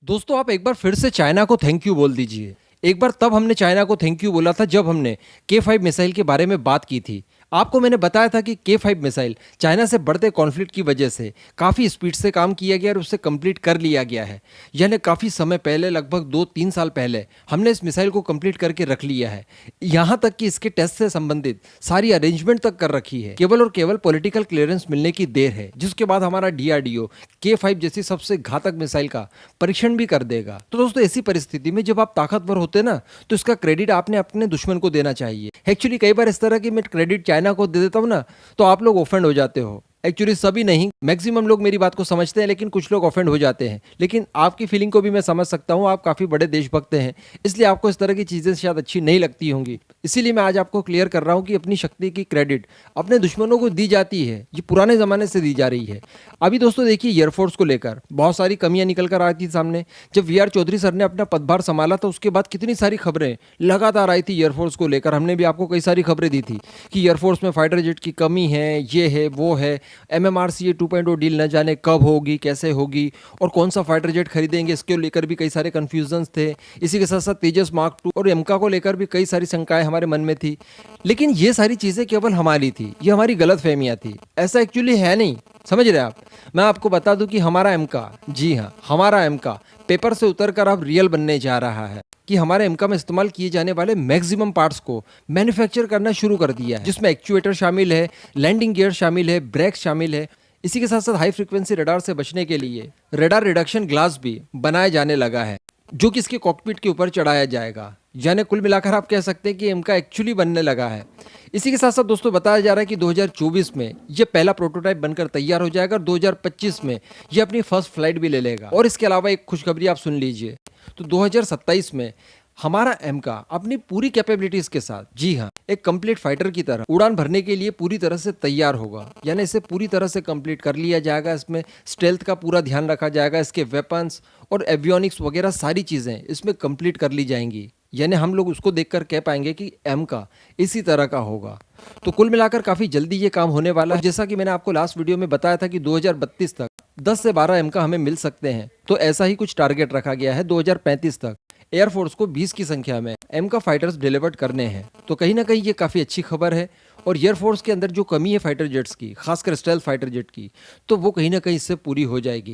दोस्तों आप एक बार फिर से चाइना को थैंक यू बोल दीजिए। एक बार तब हमने चाइना को थैंक यू बोला था जब हमने K5 मिसाइल के बारे में बात की थी। आपको मैंने बताया था कि K5 मिसाइल चाइना से बढ़ते कॉन्फ्लिक्ट की वजह से काफ़ी स्पीड से काम किया गया और उससे कंप्लीट कर लिया गया है। यानी काफ़ी समय पहले, लगभग 2-3 साल पहले हमने इस मिसाइल को कंप्लीट करके रख लिया है। यहाँ तक कि इसके टेस्ट से संबंधित सारी अरेंजमेंट तक कर रखी है। केवल और केवल पॉलिटिकल क्लियरेंस मिलने की देर है, जिसके बाद हमारा DRDO K5 जैसी सबसे घातक मिसाइल का परीक्षण भी कर देगा। तो दोस्तों ऐसी परिस्थिति में जब आप ताकतवर होते ना, तो इसका क्रेडिट आपने अपने दुश्मन को देना चाहिए। एक्चुअली कई बार इस तरह की मैं क्रेडिट चाइना को दे देता हूँ ना, तो आप लोग ऑफेंड हो जाते हो। एक्चुअली सभी नहीं, मैक्सिमम लोग मेरी बात को समझते हैं, लेकिन कुछ लोग ऑफेंड हो जाते हैं। लेकिन आपकी फीलिंग को भी मैं समझ सकता हूँ, आप काफ़ी बड़े देशभक्त हैं, इसलिए आपको इस तरह की चीज़ें शायद अच्छी नहीं लगती होंगी। इसीलिए मैं आज आपको क्लियर कर रहा हूँ कि अपनी शक्ति की क्रेडिट अपने दुश्मनों को दी जाती है, ये पुराने ज़माने से दी जा रही है। अभी दोस्तों देखिए, एयरफोर्स को लेकर बहुत सारी कमियां निकल कर आई थी सामने। जब VR चौधरी सर ने अपना पदभार संभाला था, उसके बाद कितनी सारी खबरें लगातार आई थी एयरफोर्स को लेकर। हमने भी आपको कई सारी खबरें दी थी कि एयरफोर्स में फाइटर जेट की कमी है, ये है, वो है। MMRCA 2.0 डील न जाने कब होगी, कैसे होगी और कौन सा फाइटर जेट खरीदेंगे, इसके लेकर भी कई सारे कन्फ्यूजन्स थे। इसी के साथ साथ तेजस मार्क 2 और एमका को लेकर भी कई सारी शंकाएं हमारे मन में थी। लेकिन ये सारी चीज़ें केवल हमारी थी, ये हमारी गलत फहमियाँ थी। ऐसा एक्चुअली है नहीं, समझ रहे आप। मैं आपको बता दूं कि हमारा एमका, जी हाँ, हमारा एमका पेपर से उतरकर अब रियल बनने जा रहा है। कि हमारे एमका में इस्तेमाल किए जाने वाले मैक्सिमम पार्ट्स को मैन्युफैक्चर करना शुरू कर दिया है, जिसमें एक्चुएटर शामिल है, लैंडिंग गियर शामिल है, ब्रेक शामिल है। इसी के साथ साथ हाई फ्रीक्वेंसी रडार से बचने के लिए रडार रिडक्शन ग्लास भी बनाया जाने लगा है, जो कि इसके कॉकपिट के ऊपर चढ़ाया जाएगा। यानी कुल मिलाकर आप कह सकते हैं कि इनका एक्चुअली बनने लगा है। इसी के साथ साथ दोस्तों बताया जा रहा है कि 2024 में ये पहला प्रोटोटाइप बनकर तैयार हो जाएगा और 2025 में ये अपनी फर्स्ट फ्लाइट भी ले लेगा। और इसके अलावा एक खुशखबरी आप सुन लीजिए, तो 2027 में हमारा एमका अपनी पूरी कैपेबिलिटीज के साथ, जी हाँ, एक कंप्लीट फाइटर की तरह उड़ान भरने के लिए पूरी तरह से तैयार होगा। यानी इसे पूरी तरह से कंप्लीट कर लिया जाएगा। इसमें स्टेल्थ का पूरा ध्यान रखा जाएगा, इसके वेपन्स और एवियोनिक्स वगैरह सारी चीज़ें इसमें कंप्लीट कर ली जाएंगी। यानी हम लोग उसको देखकर कह पाएंगे कि एमका इसी तरह का होगा। तो कुल मिलाकर काफ़ी जल्दी ये काम होने वाला है। जैसा कि मैंने आपको लास्ट वीडियो में बताया था कि 2032 तक 10 से 12 एमका हमें मिल सकते हैं, तो ऐसा ही कुछ टारगेट रखा गया है। 2035 तक एयरफोर्स को 20 की संख्या में एमका फाइटर्स डिलीवर्ड करने हैं। तो कहीं ना कहीं ये काफ़ी अच्छी खबर है। और एयरफोर्स के अंदर जो कमी है फाइटर जेट्स की, खासकर स्टेल्थ फाइटर जेट की, तो वो कहीं ना कहीं इससे पूरी हो जाएगी।